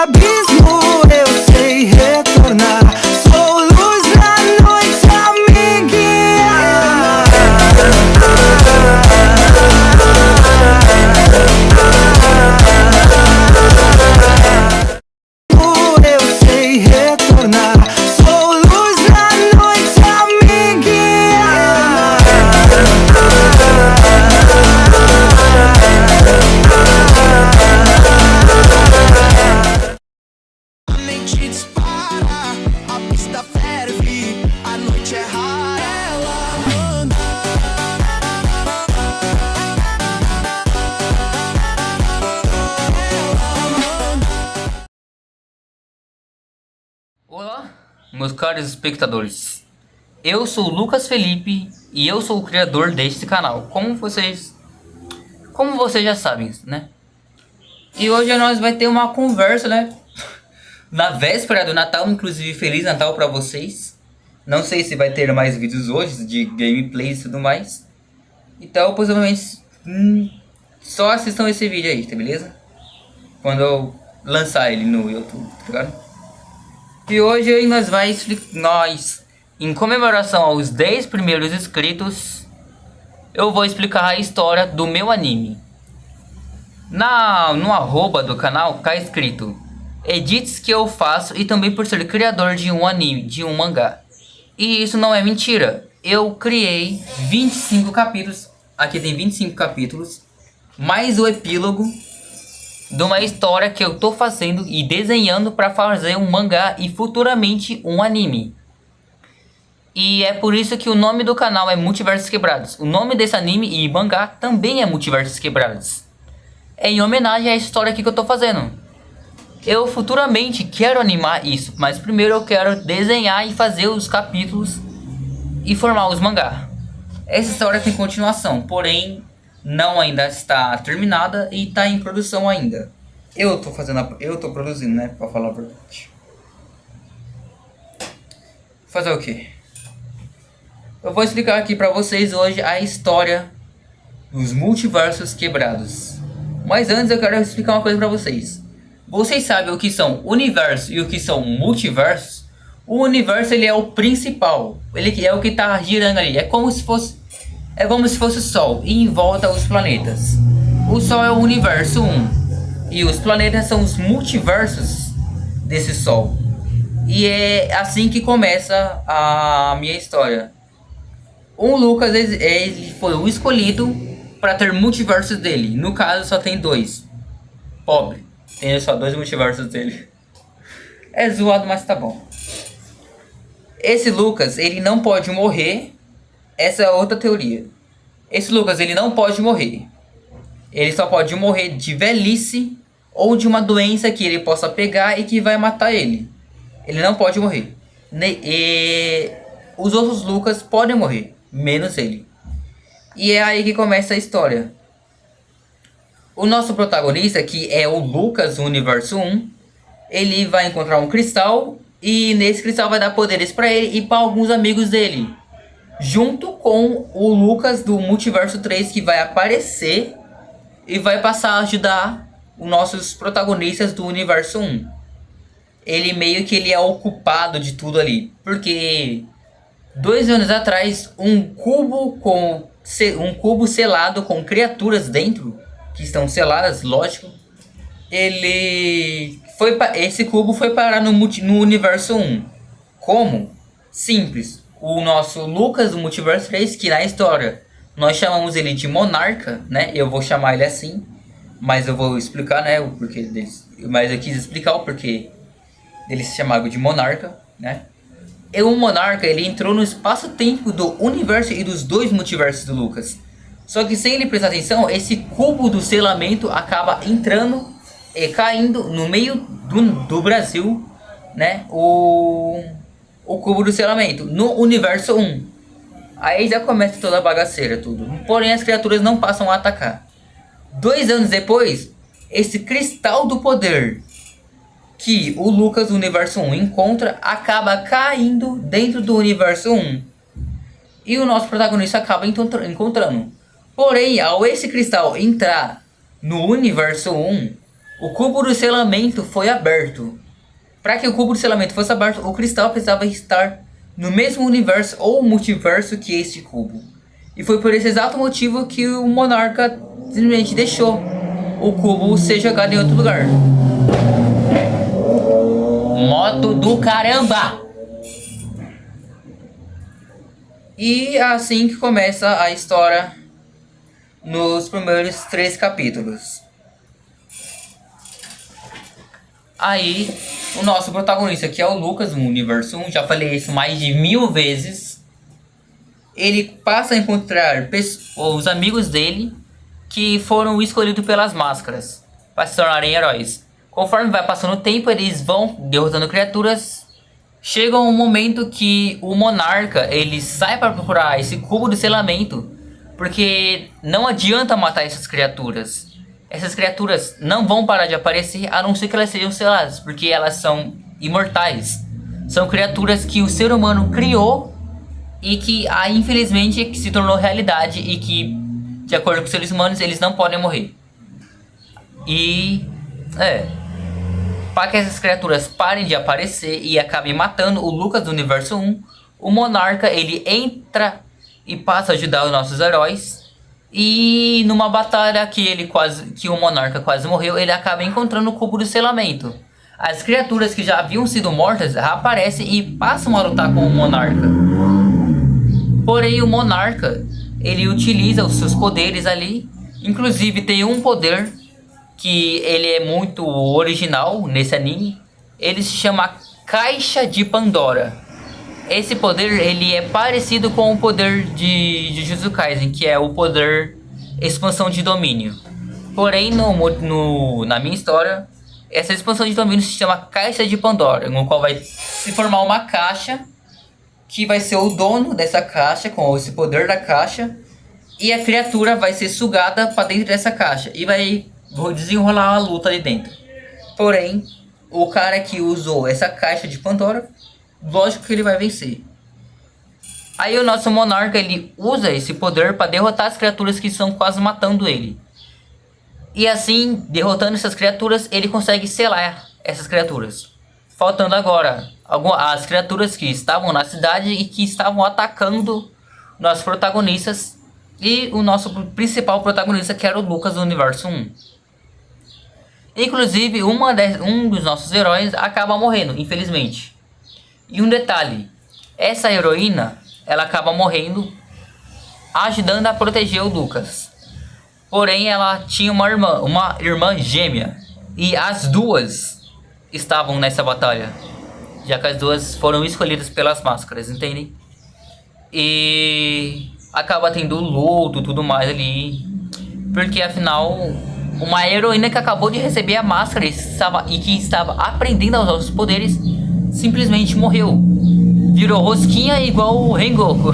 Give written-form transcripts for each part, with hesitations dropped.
abismo eu sei retornar. Sou luz na noite a me guiar. Eu sei retornar. Sou luz na noite a me guiar. A mente dispara, a pista ferve, a noite é rara. Ela anda. Olá, meus caros espectadores. Eu sou o Lucas Felipe e eu sou o criador deste canal, como vocês já sabem, né? E hoje nós vai ter uma conversa, né? Na véspera do Natal, inclusive Feliz Natal pra vocês. Não sei se vai ter mais vídeos hoje de gameplay e tudo mais. Então, possivelmente, só assistam esse vídeo aí, tá beleza? Quando eu lançar ele no YouTube, tá ligado? E hoje nós vai explicar, em comemoração aos 10 primeiros inscritos, eu vou explicar a história do meu anime. No arroba do canal tá escrito edits que eu faço e também por ser criador de um anime, de um mangá. E isso não é mentira. Eu criei 25 capítulos, aqui tem 25 capítulos, mais o epílogo de uma história que eu tô fazendo e desenhando para fazer um mangá e futuramente um anime. E é por isso que o nome do canal é Multiversos Quebrados. O nome desse anime e mangá também é Multiversos Quebrados. É em homenagem à história aqui que eu tô fazendo. Eu futuramente quero animar isso, mas primeiro eu quero desenhar e fazer os capítulos e formar os mangá. Essa história tem continuação, porém não ainda está terminada e está em produção ainda. Eu tô produzindo, né, pra falar a verdade. Fazer o quê? Eu vou explicar aqui pra vocês hoje a história dos multiversos quebrados. Mas antes eu quero explicar uma coisa pra vocês. Vocês sabem o que são universo e o que são multiversos? O universo ele é o principal. Ele é o que tá girando ali. É como se fosse o Sol e em volta os planetas. O Sol é o universo 1 e os planetas são os multiversos desse Sol. E é assim que começa a minha história. O Lucas ele foi o escolhido para ter multiversos dele. No caso só tem 2. Pobre, tem só 2 multiversos dele. É zoado, mas tá bom. Esse Lucas ele não pode morrer. Essa é outra teoria. Esse Lucas, ele não pode morrer. Ele só pode morrer de velhice ou de uma doença que ele possa pegar e que vai matar ele. Ele não pode morrer. E os outros Lucas podem morrer, menos ele. E é aí que começa a história. O nosso protagonista, que é o Lucas do Universo 1, ele vai encontrar um cristal e nesse cristal vai dar poderes para ele e para alguns amigos dele. Junto com o Lucas do Multiverso 3 que vai aparecer e vai passar a ajudar os nossos protagonistas do Universo 1. Ele meio que ele é o culpado de tudo ali. Porque 2 anos atrás um cubo selado com criaturas dentro, que estão seladas, lógico. Esse cubo foi parar no Universo 1. Como? Simples. O nosso Lucas do Multiverso 3, que na história nós chamamos ele de Monarca, né? Eu vou chamar ele assim, mas eu vou explicar, né, o porquê deles. Mas eu quis explicar o porquê dele se chamava de Monarca, né? E o Monarca, ele entrou no espaço-tempo do universo e dos 2 multiversos do Lucas. Só que sem ele prestar atenção, esse cubo do selamento acaba entrando e caindo no meio do Brasil, né? O cubo do selamento no Universo 1. Aí já começa toda a bagaceira, tudo. Porém, as criaturas não passam a atacar. 2 anos depois, esse cristal do poder que o Lucas do Universo 1 encontra acaba caindo dentro do Universo 1. E o nosso protagonista acaba encontrando. Porém, ao esse cristal entrar no Universo 1, o cubo do selamento foi aberto. Para que o cubo do selamento fosse aberto, o cristal precisava estar no mesmo universo ou multiverso que este cubo. E foi por esse exato motivo que o monarca simplesmente deixou o cubo ser jogado em outro lugar. Moto do caramba! E é assim que começa a história nos primeiros 3 capítulos. Aí, o nosso protagonista, que é o Lucas, no Universo 1, já falei isso mais de 1000 vezes. Ele passa a encontrar os amigos dele que foram escolhidos pelas máscaras para se tornarem heróis. Conforme vai passando o tempo, eles vão derrotando criaturas. Chega um momento que o monarca ele sai para procurar esse cubo de selamento, porque não adianta matar essas criaturas. Essas criaturas não vão parar de aparecer a não ser que elas sejam seladas, porque elas são imortais. São criaturas que o ser humano criou e que infelizmente se tornou realidade e que, de acordo com os seres humanos, eles não podem morrer. E para que essas criaturas parem de aparecer e acabem matando o Lucas do Universo 1, o monarca ele entra e passa a ajudar os nossos heróis. E numa batalha que o monarca quase morreu, ele acaba encontrando o cubo do selamento. As criaturas que já haviam sido mortas aparecem e passam a lutar com o monarca. Porém, o monarca ele utiliza os seus poderes ali. Inclusive tem um poder que ele é muito original nesse anime. Ele se chama Caixa de Pandora. Esse poder ele é parecido com o poder de Jujutsu Kaisen, que é o poder expansão de domínio. Porém, na minha história, essa expansão de domínio se chama Caixa de Pandora, no qual vai se formar uma caixa que vai ser o dono dessa caixa com esse poder da caixa, e a criatura vai ser sugada para dentro dessa caixa e vai desenrolar a luta ali dentro. Porém, o cara que usou essa Caixa de Pandora, lógico que ele vai vencer. Aí o nosso monarca ele usa esse poder para derrotar as criaturas que estão quase matando ele. E assim, derrotando essas criaturas, ele consegue selar essas criaturas. Faltando agora as criaturas que estavam na cidade e que estavam atacando nossos protagonistas. E o nosso principal protagonista, que era o Lucas do Universo 1. Inclusive, um dos nossos heróis acaba morrendo, infelizmente. E um detalhe, essa heroína, ela acaba morrendo ajudando a proteger o Lucas. Porém, ela tinha uma irmã gêmea. E as duas estavam nessa batalha, já que as duas foram escolhidas pelas máscaras, entendem? E acaba tendo luto e tudo mais ali. Porque afinal, uma heroína que acabou de receber a máscara e que estava aprendendo a usar os poderes simplesmente morreu. Virou rosquinha igual o Rengoku.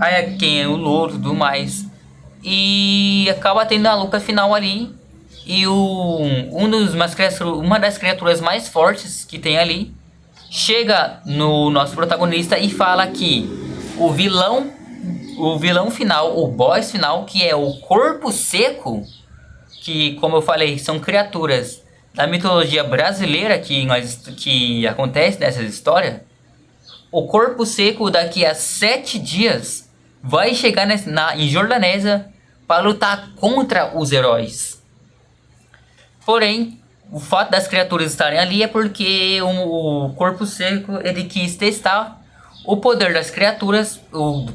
Aí é quem é o luto e tudo mais. E acaba tendo a luta final ali. E uma das criaturas mais fortes que tem ali chega no nosso protagonista e fala que o vilão final, o boss final, que é o Corpo Seco, que, como eu falei, são criaturas da mitologia brasileira que acontece nessa história. O Corpo Seco, daqui a 7 dias, vai chegar em Jordanésia para lutar contra os heróis. Porém, o fato das criaturas estarem ali é porque o Corpo Seco ele quis testar o poder das criaturas, o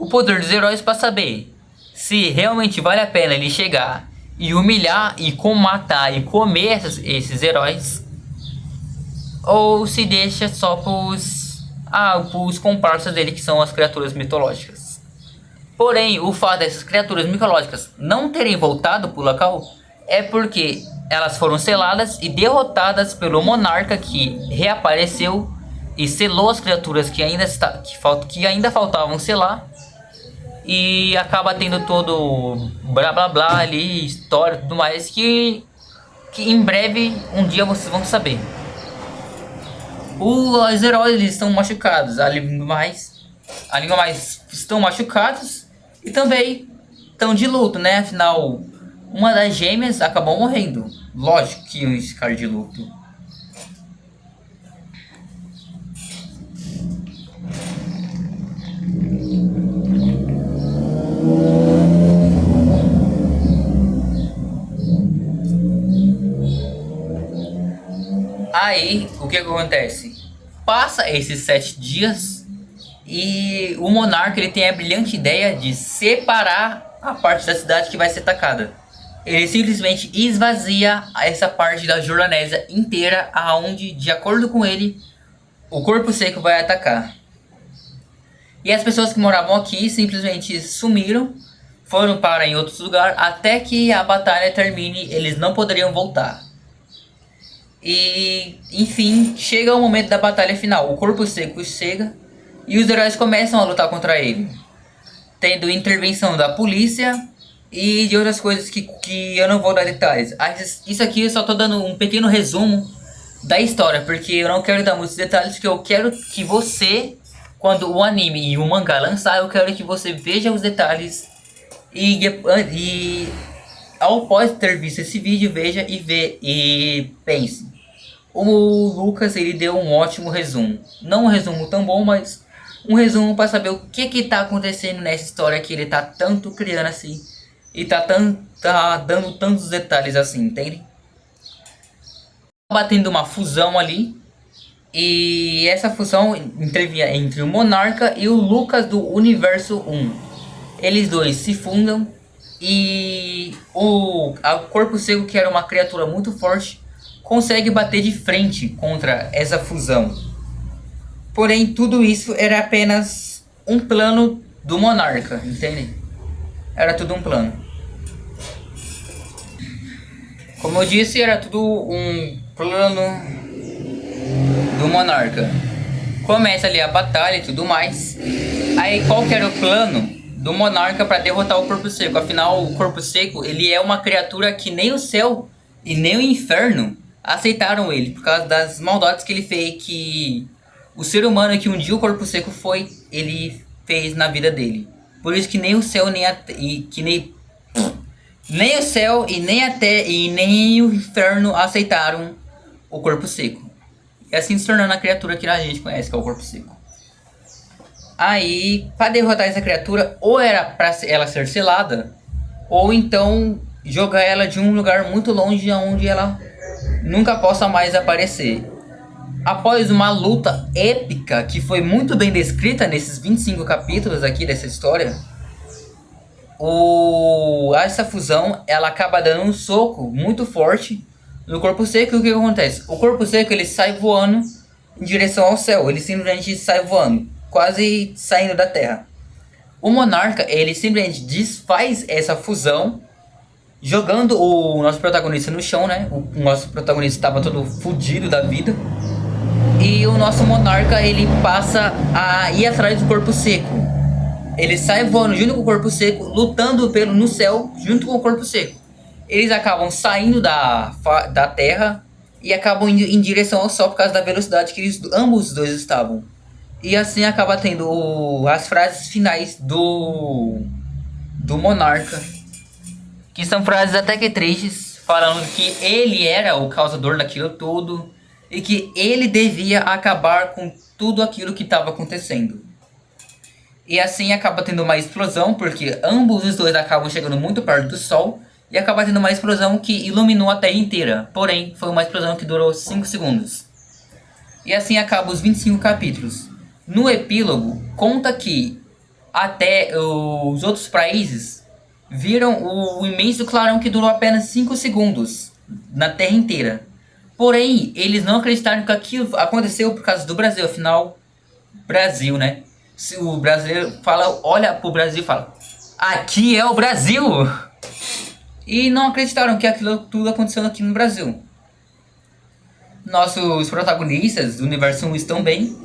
poder dos heróis, para saber se realmente vale a pena ele chegar e humilhar e matar e comer esses heróis, ou se deixa só pros comparsas dele, que são as criaturas mitológicas. Porém, o fato dessas criaturas mitológicas não terem voltado pro local é porque elas foram seladas e derrotadas pelo monarca, que reapareceu e selou as criaturas que ainda faltavam selar. E acaba tendo todo blá blá blá ali, história e tudo mais, que em breve um dia vocês vão saber. Os heróis eles estão machucados, ali mais animais estão machucados e também estão de luto, né? Afinal, uma das gêmeas acabou morrendo. Lógico que iam ficar de luto. Aí, o que acontece? Passa esses 7 dias e o monarca ele tem a brilhante ideia de separar a parte da cidade que vai ser atacada. Ele simplesmente esvazia essa parte da Jordânia inteira, aonde, de acordo com ele, o corpo seco vai atacar. E as pessoas que moravam aqui simplesmente sumiram, foram para em outros lugares, até que a batalha termine, eles não poderiam voltar. E, enfim, chega o momento da batalha final. O corpo seco chega e os heróis começam a lutar contra ele, tendo intervenção da polícia e de outras coisas que eu não vou dar detalhes. Isso aqui eu só tô dando um pequeno resumo da história, porque eu não quero dar muitos detalhes, porque eu quero que você, quando o anime e o mangá lançar, eu quero que você veja os detalhes e após ter visto esse vídeo, veja e pense. O Lucas, ele deu um ótimo resumo. Não um resumo tão bom, mas um resumo para saber o que tá acontecendo nessa história que ele tá tanto criando assim. E tá dando tantos detalhes assim, entende? Batendo uma fusão ali. E essa fusão entre o Monarca e o Lucas do Universo 1. Eles dois se fundam. E o Corpo Seco, que era uma criatura muito forte, consegue bater de frente contra essa fusão. Porém, tudo isso era apenas um plano do Monarca, entende? Era tudo um plano. Como eu disse, era tudo um plano do Monarca. Começa ali a batalha e tudo mais. Aí qual que era o plano do Monarca para derrotar o Corpo Seco? Afinal, o Corpo Seco, ele é uma criatura que nem o céu e nem o inferno aceitaram ele, por causa das maldades que ele fez, que o ser humano que um dia o Corpo Seco foi, ele fez na vida dele. Por isso que nem o céu nem o céu e nem o inferno aceitaram o Corpo Seco. E assim se tornando a criatura que a gente conhece, que é o Corpo Seco. Aí, para derrotar essa criatura, ou era para ela ser selada, ou então jogar ela de um lugar muito longe, onde ela nunca possa mais aparecer. Após uma luta épica que foi muito bem descrita nesses 25 capítulos aqui dessa história, essa fusão ela acaba dando um soco muito forte no Corpo Seco. E o que acontece? O Corpo Seco ele sai voando em direção ao céu. Ele simplesmente sai voando, quase saindo da terra. O Monarca ele simplesmente desfaz essa fusão, jogando o nosso protagonista no chão, né? O nosso protagonista estava todo fudido da vida. E o nosso Monarca, ele passa a ir atrás do Corpo Seco. Ele sai voando junto com o Corpo Seco, lutando no céu junto com o Corpo Seco. Eles acabam saindo da terra e acabam indo em direção ao sol por causa da velocidade que ambos os dois estavam. E assim acaba tendo as frases finais do Monarca, que são frases até que tristes, falando que ele era o causador daquilo tudo e que ele devia acabar com tudo aquilo que estava acontecendo. E assim acaba tendo uma explosão, porque ambos os dois acabam chegando muito perto do sol, e acaba tendo uma explosão que iluminou a Terra inteira. Porém, foi uma explosão que durou 5 segundos. E assim acabam os 25 capítulos. No epílogo, conta que até os outros países viram o imenso clarão que durou apenas 5 segundos na Terra inteira. Porém, eles não acreditaram que aquilo aconteceu por causa do Brasil. Afinal, Brasil, né? Se o brasileiro olha pro Brasil e fala: aqui é o Brasil! E não acreditaram que aquilo tudo aconteceu aqui no Brasil. Nossos protagonistas do Universo 1 estão bem.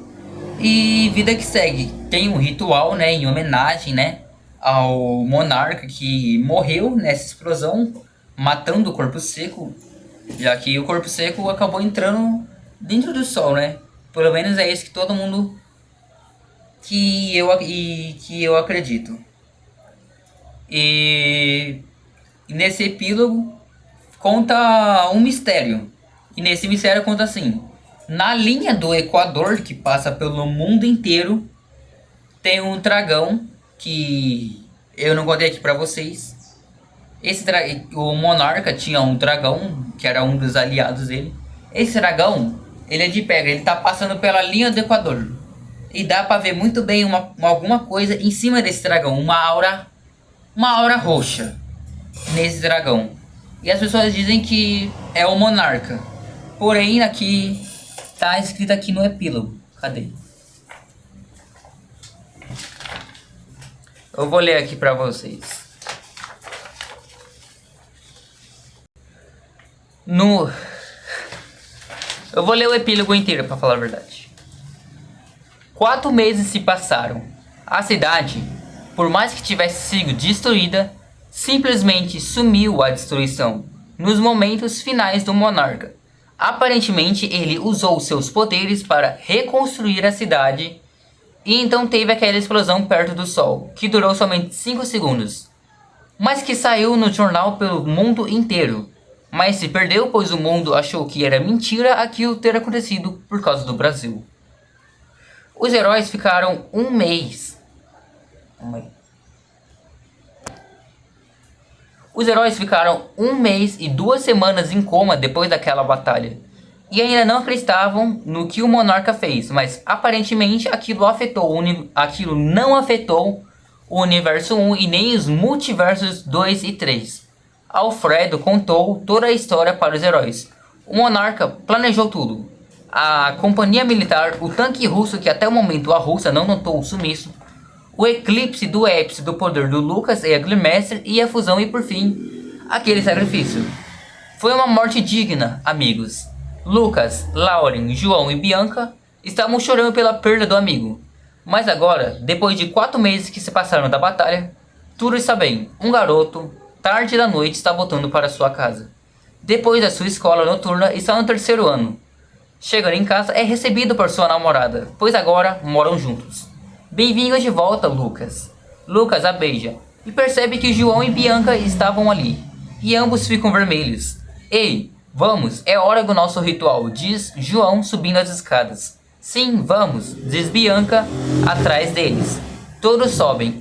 E vida que segue. Tem um ritual, né, em homenagem, né, ao Monarca que morreu nessa explosão, matando o Corpo Seco, já que o Corpo Seco acabou entrando dentro do sol, né? Pelo menos é isso que todo mundo que eu acredito. E nesse epílogo conta um mistério. E nesse mistério conta assim: na linha do Equador, que passa pelo mundo inteiro, tem um dragão que eu não contei aqui pra vocês. O monarca tinha um dragão que era um dos aliados dele. Esse dragão, ele é de pedra, ele tá passando pela linha do Equador. E dá pra ver muito bem alguma coisa em cima desse dragão, uma aura roxa nesse dragão. E as pessoas dizem que é o monarca. Porém, aqui tá escrito aqui no epílogo. Cadê? Eu vou ler aqui pra vocês. Eu vou ler o epílogo inteiro pra falar a verdade. 4 meses se passaram. A cidade, por mais que tivesse sido destruída, simplesmente sumiu a destruição nos momentos finais do monarca. Aparentemente ele usou seus poderes para reconstruir a cidade e então teve aquela explosão perto do sol, que durou somente 5 segundos, mas que saiu no jornal pelo mundo inteiro. Mas se perdeu, pois o mundo achou que era mentira aquilo ter acontecido por causa do Brasil. Os heróis ficaram um mês. Os heróis ficaram 1 mês e 2 semanas em coma depois daquela batalha. E ainda não acreditavam no que o monarca fez, mas aparentemente aquilo não afetou o universo 1 e nem os multiversos 2 e 3. Alfredo contou toda a história para os heróis. O monarca planejou tudo. A companhia militar, o tanque russo que até o momento a Rússia não notou o sumiço, o eclipse do ápice do poder do Lucas e a Glimmer e a fusão e por fim, aquele sacrifício. Foi uma morte digna, amigos. Lucas, Lauren, João e Bianca estavam chorando pela perda do amigo. Mas agora, depois de 4 meses que se passaram da batalha, tudo está bem. Um garoto, tarde da noite, está voltando para sua casa. Depois da sua escola noturna, está no 3º ano. Chegando em casa, é recebido por sua namorada, pois agora moram juntos. Bem-vindo de volta, Lucas. Lucas a beija e percebe que João e Bianca estavam ali. E ambos ficam vermelhos. Ei, vamos, é hora do nosso ritual, diz João subindo as escadas. Sim, vamos, diz Bianca atrás deles. Todos sobem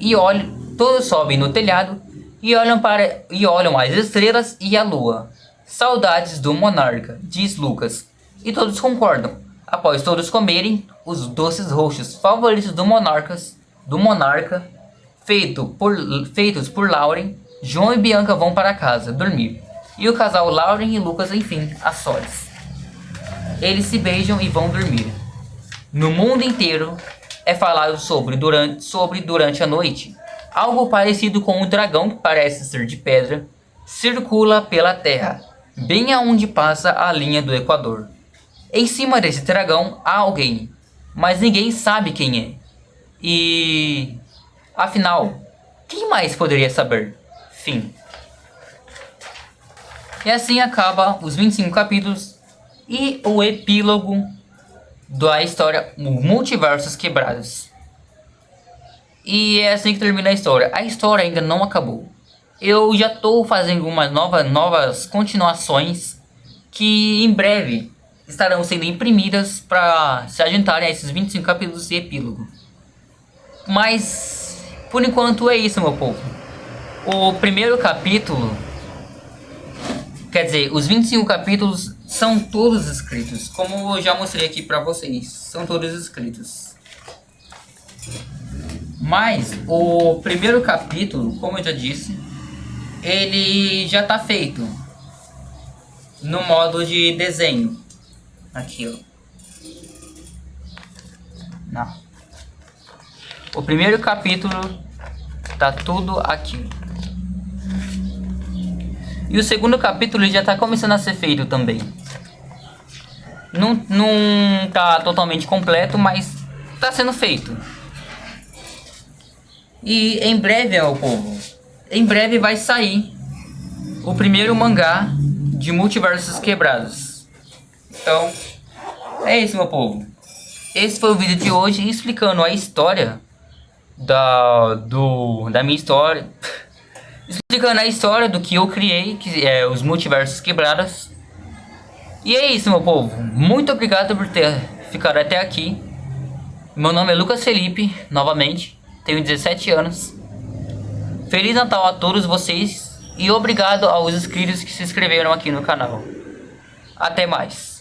no telhado e olham as estrelas e a lua. Saudades do monarca, diz Lucas. E todos concordam. Após todos comerem os doces roxos favoritos do monarca, feitos por Lauren, João e Bianca vão para casa dormir. E o casal Lauren e Lucas, enfim, a sós. Eles se beijam e vão dormir. No mundo inteiro é falado sobre durante a noite. Algo parecido com um dragão que parece ser de pedra circula pela terra, bem aonde passa a linha do Equador. Em cima desse dragão há alguém, mas ninguém sabe quem é. E afinal, quem mais poderia saber? Fim. E assim acaba os 25 capítulos e o epílogo da história Multiversos Quebrados. E é assim que termina a história. A história ainda não acabou. Eu já estou fazendo umas novas continuações que em breve estarão sendo imprimidas para se adiantarem a esses 25 capítulos de epílogo. Mas por enquanto é isso, meu povo. O primeiro capítulo, quer dizer, os 25 capítulos são todos escritos, como eu já mostrei aqui para vocês, são todos escritos. Mas o primeiro capítulo, como eu já disse, ele já está feito no modo de desenho. Aqui, ó. Não. O primeiro capítulo tá tudo aqui. E o segundo capítulo já tá começando a ser feito também. Não tá totalmente completo, mas tá sendo feito. E em breve, meu povo, em breve vai sair o primeiro mangá de Multiversos Quebrados. Então, é isso, meu povo. esse foi o vídeo de hoje explicando a história da minha história. Explicando a história do que eu criei, que é os multiversos quebrados. E é isso, meu povo. Muito obrigado por ter ficado até aqui. Meu nome é Lucas Felipe, novamente. Tenho 17 anos. Feliz Natal a todos vocês. E obrigado aos inscritos que se inscreveram aqui no canal. Até mais.